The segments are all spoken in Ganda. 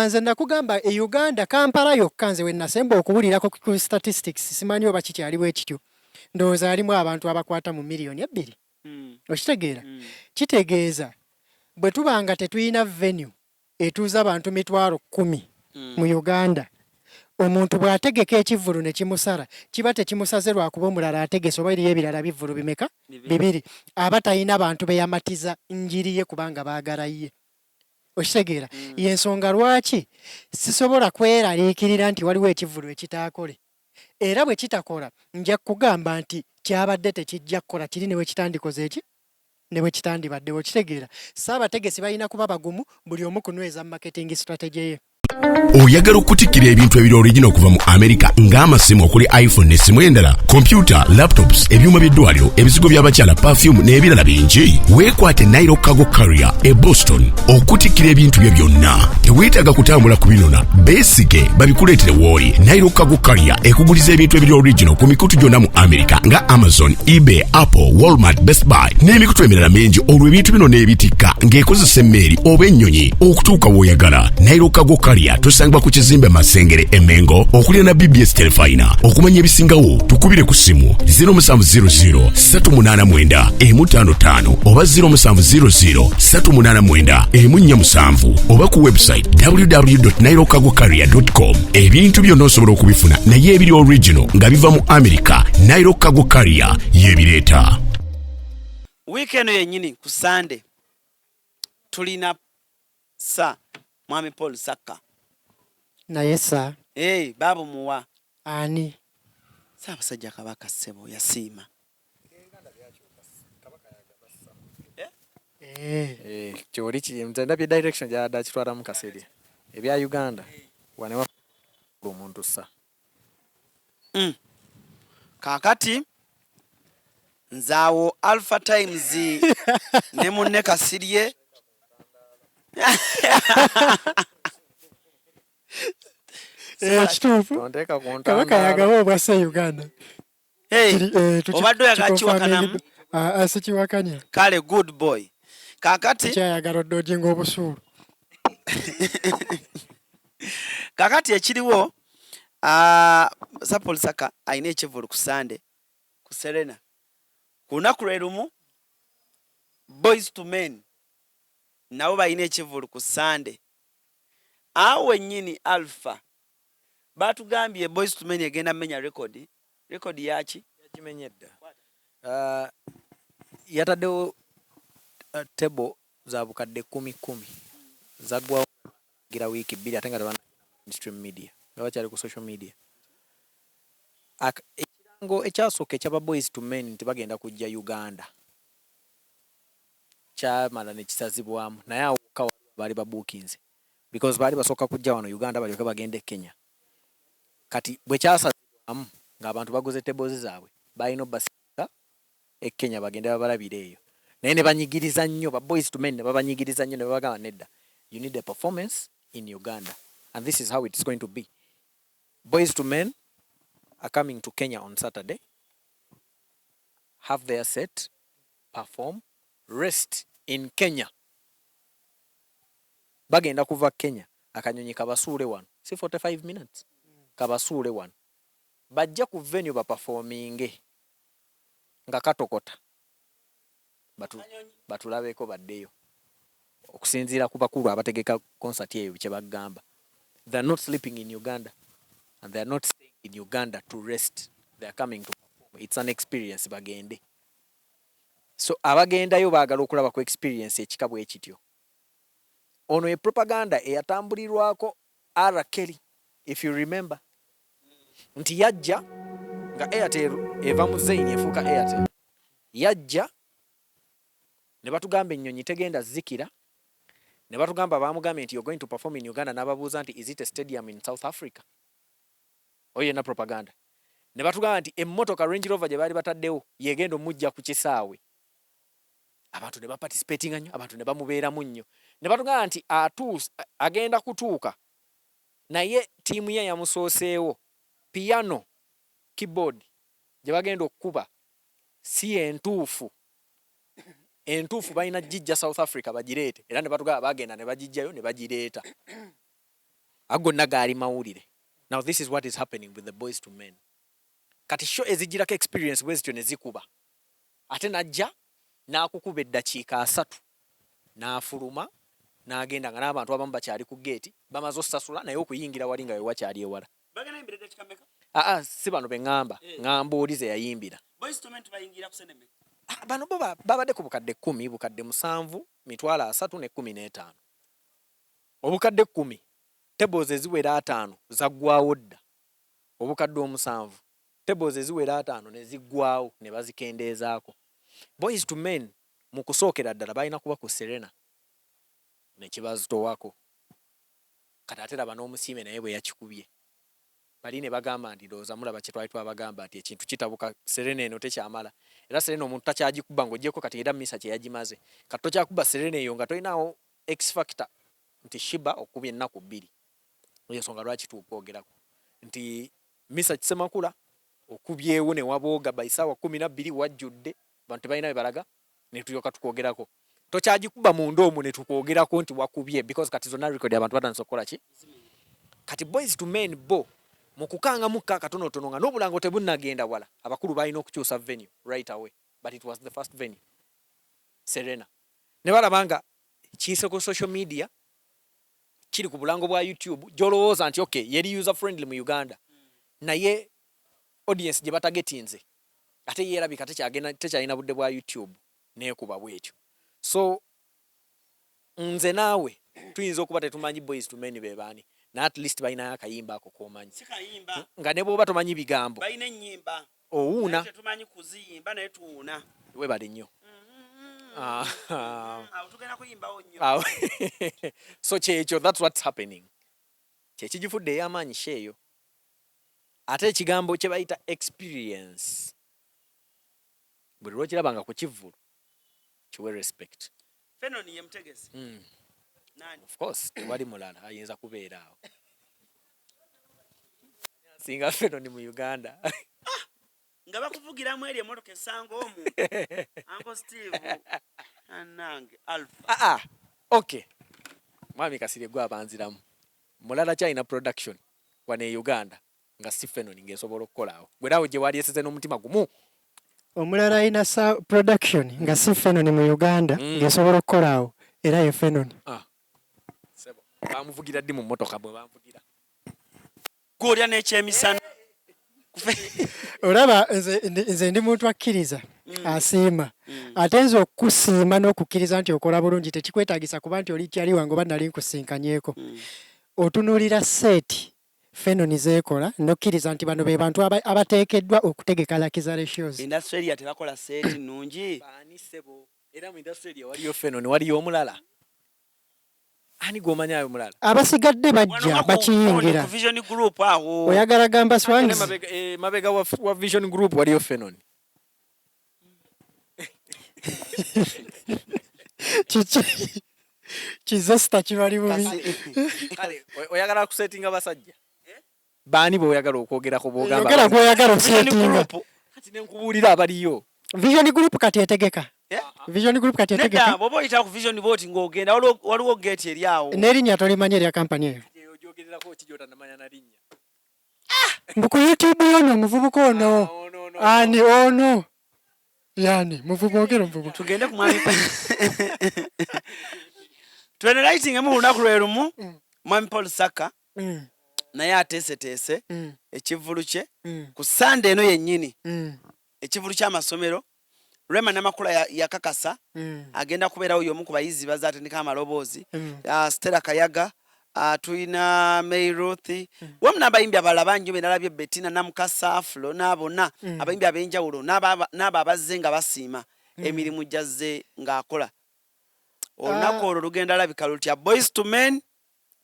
Nze nakugamba e Uganda Kampala yokka nze wennasemba okuwulirako ku statistics simanyi oba kikyali bwe kityo. Ndowooza alimu abantu abakwata mu miliyoni 2. Okitegeera? Kitegeeza bwe tubanga tetuyina venue etuuza abantu 10,000 mu Uganda, omuntu bw'ategeka ekivvulu ne kimusala kiba tekimusaze lwakuba omulala ategese oba eriyo ebirala bivvulu bimeka 2 aba talina bantu beyamatiza njiri ye kubanga baagala ye. Okitegeera? Y'ensonga lwaki sisobola kweraliikirira nti waliwo ekivvulu ekitaakole, era bwe kitakola nja kugamba nti kyabadde tekijja kukola kiri ne bwe kitandikoze eki ne bwe kitandibaddewo. Okitegeera? Ssaabategesi balina kuba bagumu buli omu kunyweza marketing strategy ye. Oyagala okutikkira ebintu ebiri original okuva mu America ng'amasimu okuli iPhone n'essimu endala, computer, laptops, ebyuma by'eddwaliro, ebizigo by'abakyala, perfume n'ebirala bingi. Weekwate Nairo Cargo Carrier e Boston okutikkira ebintu bye byonna. Teweetaaga kutambula kubinona, beesige babikuleetere w'oli. Nairo Cargo Carrier ekuguliza ebintu ebiri original ku mikutu gyonna mu America nga Amazon, eBay, Apple, Walmart, Best Buy n'emikutu emirala mingi. Olwo ebintu bino n'ebitikka ng'ekozesa emmeeri oba ennyonyi okutuuka w'oyagala. Nairo Cargo Carrier tusangibwa ku kizimbe Masengere Emengo okulira na BBS Telefina. Okumanya ebisingawo tukubire ku simu 0700 389 155 oba 0700 389 147 oba ku website www.nairocargocarrier.com. Ebintu byonna osobola okubifuna naye ebiri original nga biva mu America. Nairo Cargo Carrier yebireeta. Weekend yennyini ku Sunday tulina Mwami Paul Saka. Naye sa babu muwa ani Ssaabasajja Kabaka ssebo yasiima. Kyoli ndabye direction gyada kitwala mu kaseera ebya Uganda wanewa omuntu sa kakati nzaawo Alpha Times ne munne Kasirye kituufu Kabaka yagaba obwassa Uganda. Obadde oyagala kiwakanamu? Sikiwakanya. Kale good boy. Kakati kyayagala oddojinga obusuulu. Kakati ekiriwo Paul Saka ayina ekivvulu ku Sunday ku Serena. Ku lunaku lwe lumu Boys to Men nabo bayina ekivvulu ku Sunday. Awe nnyini Alpha batugambye Boys to Men egenda mmenya rekodi yaki yakimenyedda. Yataddewo table za bukadde 10 zaggwawo gira wiiki 2 ate nga tebana mainstream media bakyali ku social media. Ekirango ekyasooka ekyaba Boys to Men nti bagenda kujja Uganda kyamala ne kisazibwamu naye awo baali babuukinze because baali basooka kujja wano Uganda balyoke bagende Kenya. Kati bwe kyasazibwamu ng'abantu baguze tables zaabwe balina obbasika e Kenya bagende babalabire eyo naye ne banyigiriza nnyo ba Boys to Men ne babanyigiriza nnyo ne babagamba nedda, you need a performance in Uganda and this is how it's going to be. Boys to Men are coming to Kenya on Saturday, have their set, perform, rest in Kenya. Bagenda kuva Kenya akanyonyi kabasuule wano si 45 minutes kabasuule wano bajja ku venue ba performing nga katokota batulabeko baddeyo okusinziira ku bakulu abategeka concert eyo kye bagamba. They are not sleeping in Uganda and they are not staying in Uganda to rest. They are coming to perform. It's an experience bagende. So abagendayo baagala okulaba ku experience ekikabwe ekityo. Ono ye propaganda eyatambulirwako R. Kelly, if you remember. Nti yajja nga Airtel eva mu Zain efuuka Airtel. Yajja ne batugamba ennyonyi tegenda zikira. Ne batugamba bamugambye nti you're going to perform in Uganda n'ababuuza nti is it a stadium in South Africa? Oyo na propaganda. Ne batugamba nti emmotoka Range Rover gye baali bataddewo yegenda omujja ku kisaawe. Abantu ne baparticipatinga nnyo, abantu ne bamubeeramu nnyo. Ne batugamba nti agenda kutuuka naye tiimu ye yamusooseewo piano keyboard gye bagenda okukuba si entuufu. Entuufu balina jijja South Africa bagireete era ne batugamba bagenda ne bagijjayo ne bagireeta. agonna gaali mawulire. Now this is what is happening with the boys to men. Kati show ezigirako experience bwezityo ne zikuba. Ate najja n'akukuba eddakiika 3 n'afuluma n'agenda nga n'abantu abamu bakyali ku gate bamaze osasula naye okuyingira wali nga we wakyali ewala. Bagana imbere dakiika meka? Si bano be ŋŋamba ŋŋamba oli ze yayimbira. Boys to men tubayingira ku sendeme? Bano bo babadde ku bukadde 10 bukadde 7 mitwalo 315. Obukadde 10 tables eziwera 5 zaggwawo dda. Obukadde 7 tables eziwera 5 ne ziggwawo ne bazikendeezaako. Boys to men mu kusookera ddala balina kuba ku Serena ne kibazitoowako. Kati ate laba n'omusiime naye bwe yakikubye. Bali ne bagamba nti ndowooza mulaba kye twali twabagamba nti ekintu kitabuka Serena eno tekyamala. Era Serena omuntu takyagikuba ng'oggyeko kati era Misa kye yagimaze. Kati tokyakuba Serena eyo nga tolinawo X factor nti Shiba okubye ennaku 2. Eyo nsonga lwaki tukwogerako. Nti Misa Kisemakula okubyewo ne wabooga bayisaawa 12 wajjudde bantu tebalina bebalaga ne tulyoka tukwogerako. Tokyagikuba munda omwo ne tukwogerako nti wakubye because kati zonna record abantu batandise okukola ki. Kati boys to men bo mukukanga mukka katonotono nga n'obulango tebunnagenda wala abakulu balina okukyusa venue right away, but it was the first venue Serena. Ne balabanga kiyise ku social media kiri ku bulango bwa YouTube gyolowooza nti okay yeri user friendly mu Uganda naye audience gye batagetinze ate yerabika tekyalina budde bwa YouTube neekuba bwetyo. So nze naawe tuyinza okuba tetumanyi boys to men be baani na at least balina akayimba ako k'omanyi nga ne bw'oba tomanyi bigambo balina ennyimba owuuna tetumanyi kuziyimba naye tuwuuna webale nnyo. Tugenda kuyimbawo nnyo. So kyekyo that's what's happening. Kyekigifudde ey'amaanyi sheeyo. Ate ekigambo kye bayita experience buli lwokirabanga ku kivvulu kiwe respect. Fenoni ye mutegesi. Nani? Of course tewali mulala ayinza kubeera awo singa Fenoni mu Uganda. Nga bakuvugiramu eri emmotoka esanga omu Uncle Steve anange Alpha. Okay mwami Kasirye gwe abanziramu mulala kyalina production wane e Uganda nga si Fenoni ng'esobola okukola awo gwe naawe gye wali eseze n'omutima gumu. Omulala alina production nga si Fenoni mu Uganda ng'esobola okukola awo era ye Fenoni. Sebo bamuvugira ddi mu mmotoka bwe bamuvugira Gw'olya n'ekyemisana. Olaba nze ndi muntu akkiriza asiima ate nze okusiima n'okukkiriza nti okola bulungi tekikwetaagisa kuba nti oli kyali wange oba nali nkusinkanyeeko. Otunuulira seeti Fenoni zeekola n'okkiriza nti bano be bantu abateekeddwa okutegeka Lakiza ratios. Industry ya tebakola seeti nnungi. Baani sebo era mu industry waliyo Fenoni waliyo omulala. Ani gomanyayo mulala? Abasigadde bajja bakiyingira. Vision Group awo. Oyagala gamba Swans? Mabega wa Vision Group waliyo Fenoni. Kizesta kibali bubi. Kale oyagala kusettinga basajja? Baani bo oyagala okwogerako bogamba? Oyagala oyagala okusettinga. Kati ne nkubuulira abaliyo. Vision Group kati etegeka. Vision Group kati etegeka. Neda bobo oyita ku Vision voting ng'ogenda waliwo gate eri awo. N'erinnya tolimanyi erya kampani eyo. Ogyogererako kijota namanya na linnya. Mbuku YouTube ono omuvubuka ono. Ani ono. Yani muvubuka ogero muvubuka. Tugende ku mwami. Twene lighting emu lunaku lwe lumu mwami Paul Saka naye ateeseteese ekivvulu kye ku Sunday eno yennyini ekivvulu ky'amasomero Rema Namakula yakakasa agenda kubeerawo y'omu ku bayizi bazatendeka amaloboozi Stella Kayaga tuyina May Ruth wamu n'abayimbi abalala bangi be nalabye Bettina Namukasa Afro n'abonna abayimbi ab'enjawulo n'abo abazze nga basiima emirimu gyazze ng'akola. Olunaku olwo lugenda labika lutya boys to men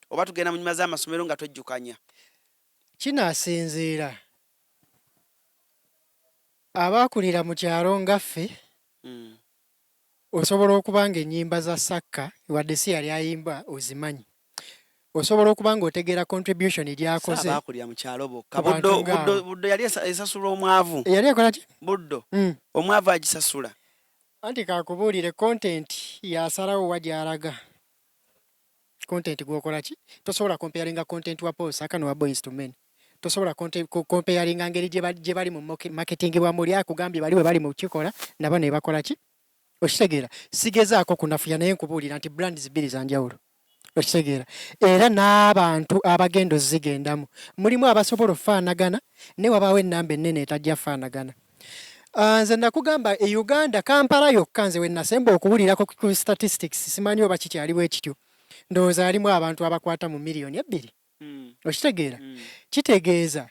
oba tugenda mu nyuma z'amasomero nga twejjukanya? Kinaasinziira abaakulira mu kyalo ngaffe osobola okuba ng'ennyimba za Saka wadde si yali ayimba ozimanyi. Osobola okuba ng'otegeera contribution eryakoze. Abaakulira mu kyalo bokka. Buddo yali esasula omwavu. Yali ekola ki? Buddo omwavu agisasula. Anti kakubuulire content yasalawo wa gy'alaga. content gwokola ki tosobola comparinga content wa Paul Saka no wa Boys to Men tosobola comparinga ngeri gye bali mu marketing wa muri akugambye bali we bali mu kikola nabo ne bakola ki okitegeera sigezaako kunafuya naye nkubuulira nti brands bbiri za njawulo okitegeera era n'abantu abagendo zigendamu mulimu abasobola okufaanagana ne wabaawo ennamba ennene etajja faanagana. Nze nakugamba e Uganda Kampala yokka nze we nasemba okuwulirako ku statistics simanyi oba kikyaliwo ekityo ndowooza alimu abantu abakwata mu miliyoni 2 okitegeera kitegeeza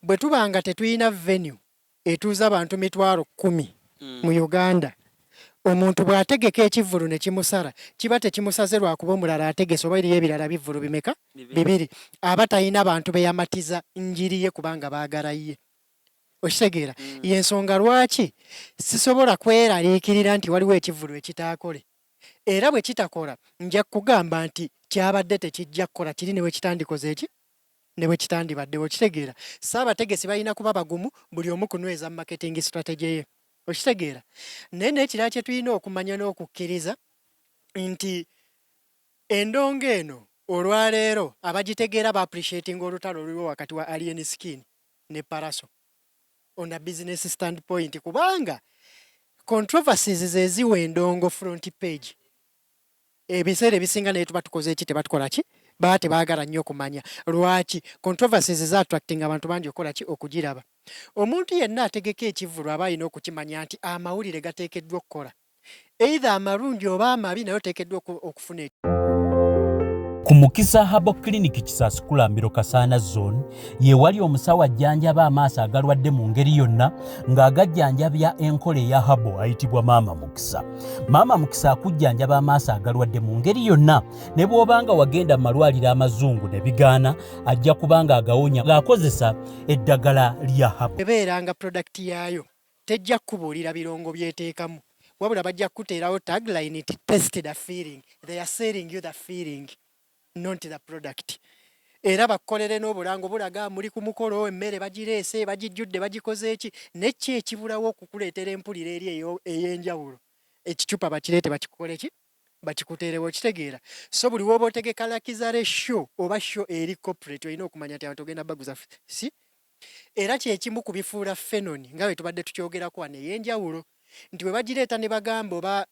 bwe tubanga tetuyina venue etuuza abantu 10,000 mu Uganda omuntu bw'ategeka ekivvulu ne kimusala kiba tekimusaze lwakuba omulala ategese oba eriyo ebirala bivvulu bimeka 2 aba talina bantu beyamatiza njiri ye kubanga baagala ye okitegeera y'ensonga lwaki sisobola kweraliikirira nti waliwo ekivvulu ekitaakole era bwe kitakola nja kugamba nti kyabadde tekijja kukola kiri ne bwe kitandikoze eki ne bwe kitandibaddewo okitegeera saabategesi balina kuba bagumu buli omu kunyweza mu marketing strategy ye okitegeera naye n'ekirala kye tulina okumanya n'okukkiriza nti endongo eno olwaleero abagitegeera ba appreciating olutalo oluliwo wakati wa Alien Skin ne Pallaso on a business standpoint kubanga controversies zeziwa endongo front page ebiseera ebisinga naye tuba tukoze eki tebatukola ki baba tebaagala nnyo okumanya lwaki controversies za attracting abantu bangi okola ki okugiraba omuntu yenna ategeka ekivvulu aba alina okukimanya nti amawulire gateekeddwa okukola either amalungi oba amabi naye oteekeddwa okufuna ku Mukisa Herbal Clinic Kisaskulambiro Kasaana Zone ye wali omusawo ajjanjaba amaaso agalwadde mu ngeri yonna ng'agajjanjabya enkola eya herbal ayitibwa Maama Mukisa. Maama Mukisa akujjanjaba amaaso agalwadde mu ngeri yonna ne bw'obanga wagenda mu malwaliro amazungu ne bigaana ajja kubanga agawonya ng'akozesa eddagala lya herbal. ebeeranga product yaayo tejja kubuulira birongo byeteekamu wabula bajja kuteerawo tagline nti test the feeling. They are selling you the feeling, not the product. Era bakolere n'obulango bulaga muri ku mukolo emmere bagireese bagijjudde bagikoze eki nekki ekibulawo okukuleetera empulira eri ey'enjawulo ekicupa bakireete bakikole ki bakikuteerewo kitegeera so buli woba otegeka lakizale show oba show eri corporate olina okumanya nti abantu ogenda baguza si era kyekimu ku bifuula fenoni nga bwe tubadde tukyogerako wano ey'enjawulo nti bwe bagireeta ne bagamba oba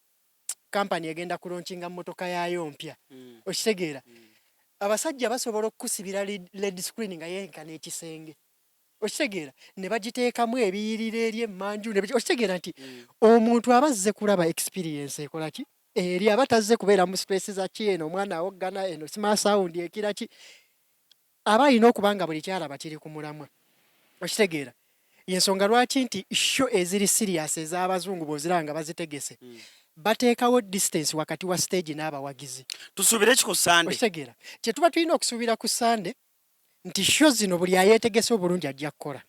kampani egenda kulonkinga mmotoka yaayo mpya okitegeera abasajja basobola okukusibira lead screen nga yenkana ekisenge okitegeera ne bagiteekamu ebiyirira eri emmanju okitegeera nti omuntu aba azze kulaba experience ekola ki eri aba tazze kubeera mu stress za ki eno omwana awoggana eno sima sound ekira ki aba alina okubanga buli kyalaba kiri ku mulamwa okitegeera yensonga lwaki nti show eziri serious ez'abazungu boziranga bazitegese bateekawo distance wakati wa stage n'abawagizi tusuubire ki ku Sunday okitegeera kye tuba tulina okusuubira ku Sunday nti show zino buli ayeetegese obulungi ajja kukola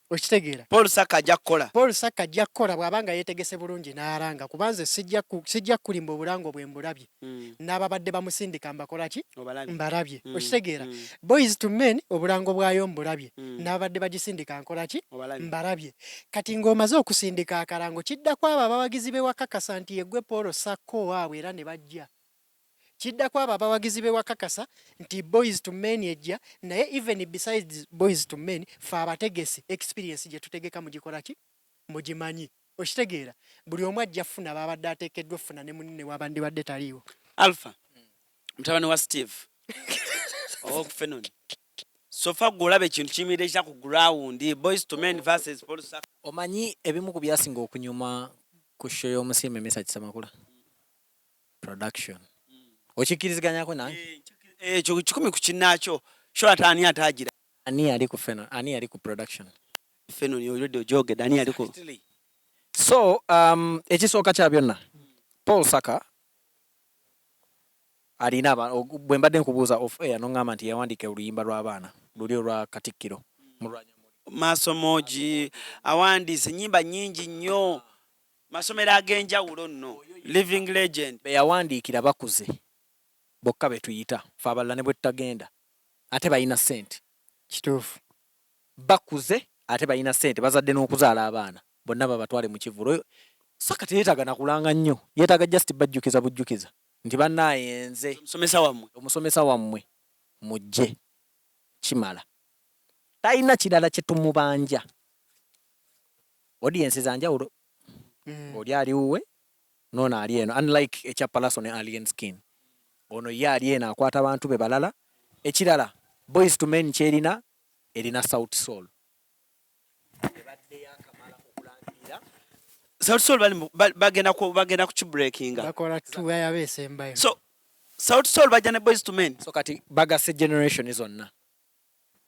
okitegeera Paul Saka ajja kukola Paul Saka ajja kukola bw'abanga yeetegese bulungi n'alanga kubanze sijja kulimba obulango bwe mbulabye n'ababadde bamusindika mbakola ki mbalabye okitegeera Boys to Men obulango bwayo mbulabye n'ababadde bagisindika nkola ki mbalabye kati ng'omaze okusindika akalango kiddako abo abawagizi be wakakasa nti yeggwe Paul Saka waabwe era ne bajja kiddako abo abawagizi be wakakasa nti Boys to Men ejja naye even besides Boys to Men fe abategesi experience gye tutegeka mugikola ki mugimanyi okitegeera buli omu ajja funa babadde ateekeddwa funa ne munne wabandi wadde taliiwo Alpha mutabani wa Steve okufenoni sofa gulabe ekintu kimireja ku ground Boys to Men versus Paul Saka omanyi ebimu ku byasinga okunyuma ku show y'omusiime Mesa Kisamakula production okikiriziganyako nange ekyo kikumi ku kinnaakyo sho atani atagira ani ali ku feno ani ali ku production fenoni already ojoge dani ali ku so ekisooka kya byonna Paul Saka alina bwe mbadde nkubuuza off air n'ongamba nti yawandiika oluyimba lw'abaana luli olwa Katikkiro masomoji awandiise ennyimba nnyingi nnyo masomero ag'enjawulo nno living legend be yawandiikira bakuze bokka be tuyita fe abalala ne bwe tutagenda ate balina ssente kituufu bakuze ate balina ssente bazadde n'okuzaala abaana bonna babatwale mu kivvulo Saka teyeetaaga na kulanga nnyo yeetaaga just bajjukiza bujjukiza nti bannayenze omusomesa wammwe mujje kimala talina kirala kye tumubanja audience zanjawulo oli ali wuwe noono ali eno unlike ekya Pallaso ne Alien Skin ono ye ali eno akwata abantu be balala ekirala Boys to Men kyerina erina Sauti Sol ebadde yakamala okulangira Sauti Sol bagenda ku kibreakinga bakola tuwa yabesembayo so Sauti Sol bajja ne Boys to Men so kati bagase generation zonna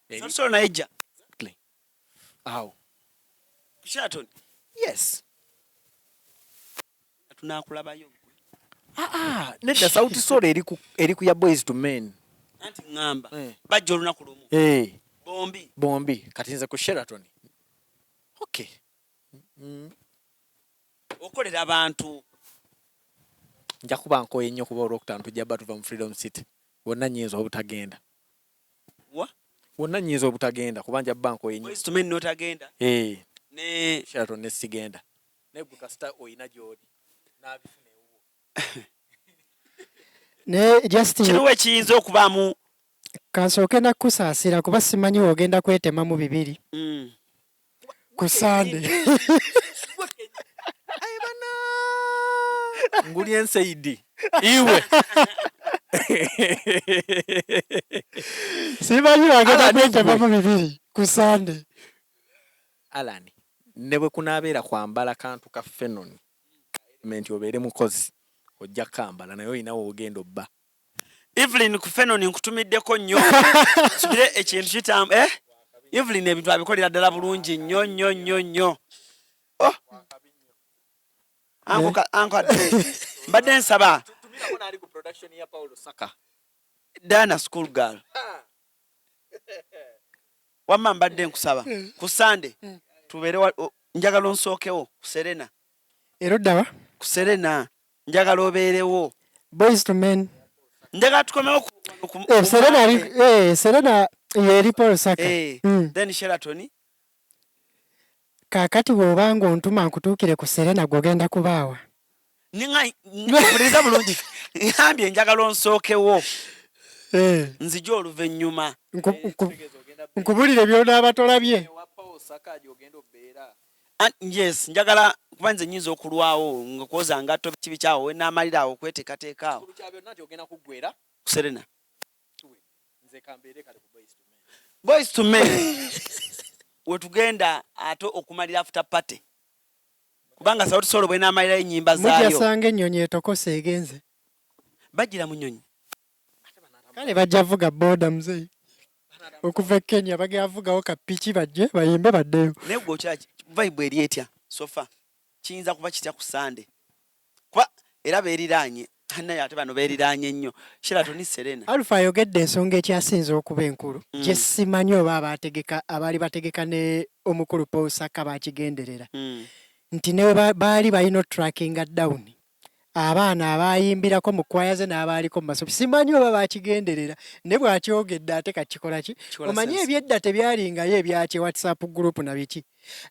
Sauti Sol na ejja exactly awo Sheraton yes tunakulabayo nedda Sauti Sol eri ku ya Boys to Men anti ngamba bajja olunaku lumu bombi kati nze ku Sheraton okay okolera abantu nja kuba nkoye nnyo kuba olwokutaano tujja bba tuva mu Freedom City wonna nnyinza obutagenda kuba nja bba nkoye nnyo Boys to Men notagenda ne Sheraton ne sigenda negwe kasita oyina gy'oli n'abifuna ewuwo ne Justin kiriwo ekiyinza okubaamu kansooke nakusaasira kuba simanyi ogenda kwetemamu bibiri ku Sande nguli enseidi iwe simanyi ogenda kwetemamu bibiri ku Sande Alani ne bwe kunaabeera kwambala kantu ka Fenon element obeere mukozi ojja kambala naye olinawo ogenda obba Evelyn ku Fenon nkutumiddeko nnyo kibire ekintu kitamu Evelyn ebintu abikolera ddala bulungi nnyo anko mbadde nsaba Dana school girl wamma mbadde nkusaba ku Sande tubeere njagala onsookewo ku Serena eroddawa ku Serena njagala obeerewo Boys to Men njagala tukomewo Serena yeri Paul Saka then Sheraton kakati bw'obanga ontuma nkutuukire ku Serena gw'ogenda kubaawa nipuliriza bulungi ngambye njagala onsookewo nzija oluvannyuma nkubulire by'onaaba tolabye yes njagala kuba nze nnyinza okulwawo nga kwoza ngatto kibi kyawo we naamalira awo okweteekateekaawo ku Serena Boys to Men wetugenda ate okumalira after party kubanga Sauti Sol bwe naamalirayo ennyimba zaayo mujasanga ennyonyi etokose egenze bajjira mu nnyonyi kale bajja vuga boda muzeyi okuva Kenya bagenda vugawo kapiki bajje bayimbe baddeyo naye gwe okyaki vibe eri etya sofa kiyinza kuba kitya ku Sande kuba era beeriraanye naye ate bano beeriraanye nnyo Sheraton Serena Alpha ayogedde ensonga ekyasinze okuba enkulu gye simanyi oba abaali bategeka ne omukulu Paul Saka bakigenderera nti ne baali balina tracking down abaana abayimbirako mu kwaya ze n'abaaliko mu masomo simanyi oba bakigenderera ne bwakyogedde ate kakikola ki omanyi ebyedda tebyalingayo ebyaki WhatsApp group na biki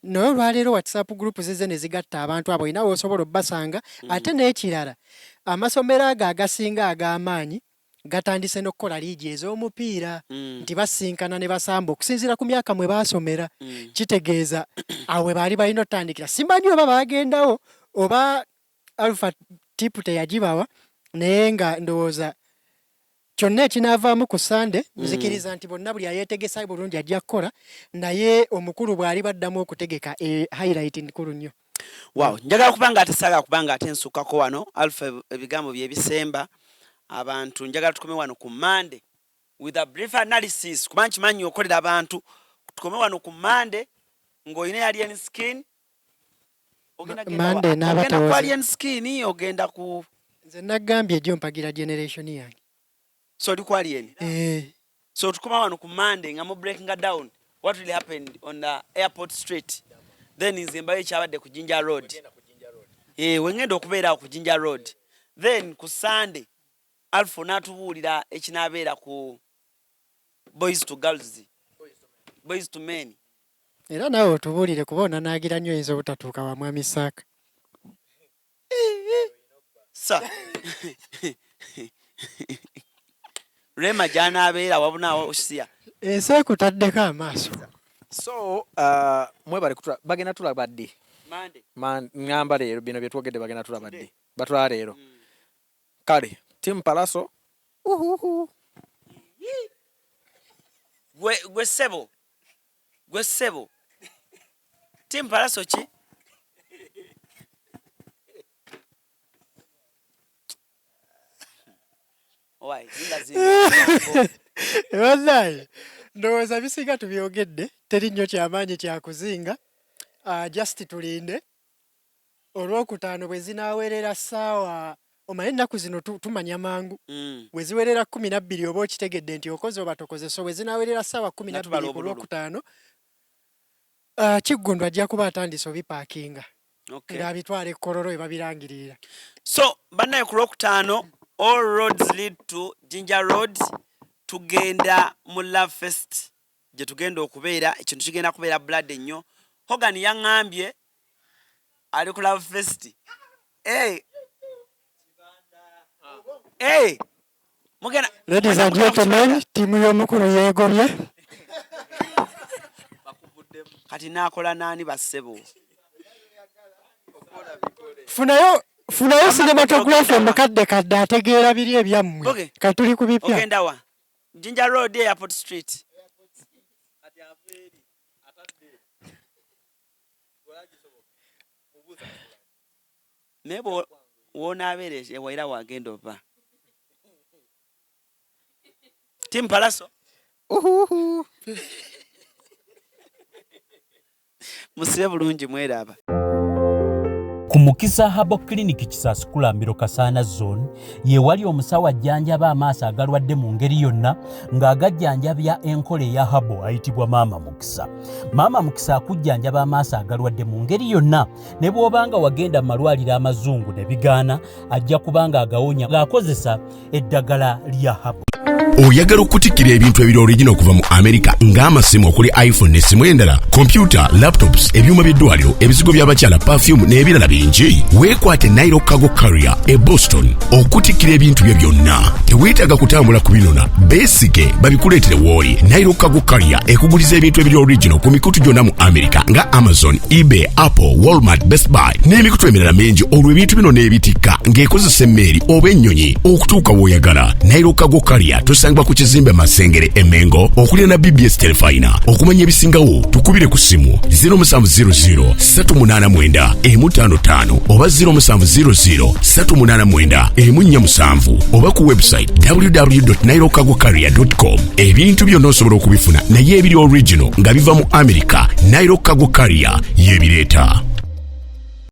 naye olwaleero WhatsApp group zize ne zigatta abantu abo inawe osobola obbasanga ate n'ekirala amasomero ago agasinga ag'amaanyi gatandise n'okukola liigi ez'omupiira nti basinkana ne basamba okusinziira ku myaka mwe baasomera kitegeeza awe baali balina otandikira simanyi oba bagendawo oba Alpha tipu teyagibawa naye nga ndowooza kyonna ekinaavaamu ku Sande nzikiriza nti bonna buli ayeetegesa bulungi ajja kukola naye omukulu bw'ali baddamu okutegeka highlight nkulu nnyo wow njagala kubanga ate saagala kubanga ate nsukako wano Alpha ebigambo byebisemba abantu njagala tukome wano ku Monday with a brief analysis kuba nkimanyi okolera abantu tukome wano ku Monday ng'olina Alien Skin Monday n'abatawoze ku Alien Skin ogenda ku nze nagambye ejjo mpagira generation yange so oli ku Alien so tukoma wano ku Monday nga mu breaking down what really happened on the airport street then nze mbayo ekyabadde ku Jinja Road wengenda okubeera ku Jinja Road then ku Sunday Alpha n'atubuulira ekinaabeera ku Boys to Girls Boys to Men era naawe otubuulire kuba onanaagira nnyo oyinza obutatuuka wa mwami Saaka sa Rema jana abeera wabuna osia. Ese kutaddeko amaaso. So mwebale kutula bagenda tulabadde. Ngamba leero bino bye twogedde bagenda tulabadde. Batula leero. Kale, Team Pallaso. Gwe sebo. Team Pallaso ki? Why? Wallahi. Ndowooza bisinga tubyogedde, teri nnyo kyamaanyi kyakuzinga. Just tulinde. Olwokutaano bwe zinaawerera ssaawa, omanyi ennaku zino tumanya mangu. Bwe ziwerera 12 oba okitegedde nti okoze oba tokoze, so bwe zinaawerera ssaawa 12 ku Lwokutaano, Kiggundwa ajja kuba atandise obipaakinga. Ng'abitwala e Kololo we babirangirira. So, bannaye ku Lwokutaano, all roads lead to Jinja Road. Tugenda mu Love Fest gye tugenda okubeera, ekintu kigenda kubeera blood ennyo. Hogan yaŋŋambye ali ku Love Fest. Mugenda. Ladies and gentlemen, tiimu y'omukulu yeegomye. Kati naakola naani bassebo? Funayo cinematographer mukadde ategeera biri ebyammwe. Kati tuli ku bipya. Ogenda wa? Jinja Road, Airport Street. Nebo wonaabeere waira wagenda oba. Team Pallaso. Musibe bulungi mweraba. Ku Mukisa Habo Clinic Kisaskulambiro Kasaana Zone ye wali omusawo ajjanjaba amaaso agalwadde mu ngeri yonna ng'agajjanjabya enkole ya Habo ayitibwa Maama Mukisa. Maama Mukisa akujjanjaba amaaso agalwadde mu ngeri yonna ne bw'obanga wagenda mu malwaliro amazungu ne bigaana ajja kubanga agawonya ng'akozesa eddagala lya Habo. Oyagala okutikkira ebintu ebiri original okuva mu America ng'amasimu okuli iPhone n'essimu endala, computer, laptops, ebyuma by'eddwaliro, ebizigo by'abakyala, perfume n'ebirala bingi. Weekwate Nairo Cargo Carrier e Boston okutikkira ebintu bye byonna. Teweetaaga kutambula ku binona, beesige babikuleetere w'oli. Nairo Cargo Carrier ekuguliza ebintu ebiri original ku mikutu gyonna mu America nga Amazon, eBay, Apple, Walmart, Best Buy n'emikutu emirala mingi. Olwo ebintu bino n'ebitikka ng'ekozesa emmeeri oba ennyonyi okutuuka w'oyagala. Nairo Cargo Carrier tusangibwa ku kizimbe Masengere Emengo okulira na BBS Telefina. Okumanya ebisingawo tukubire ku simu 0700 389 155 oba 0700 389 147 oba ku website www.nairocargocarrier.com. Ebintu byonna osobola okubifuna naye ebiri original nga biva mu America. Nairo Cargo Carrier yebireeta.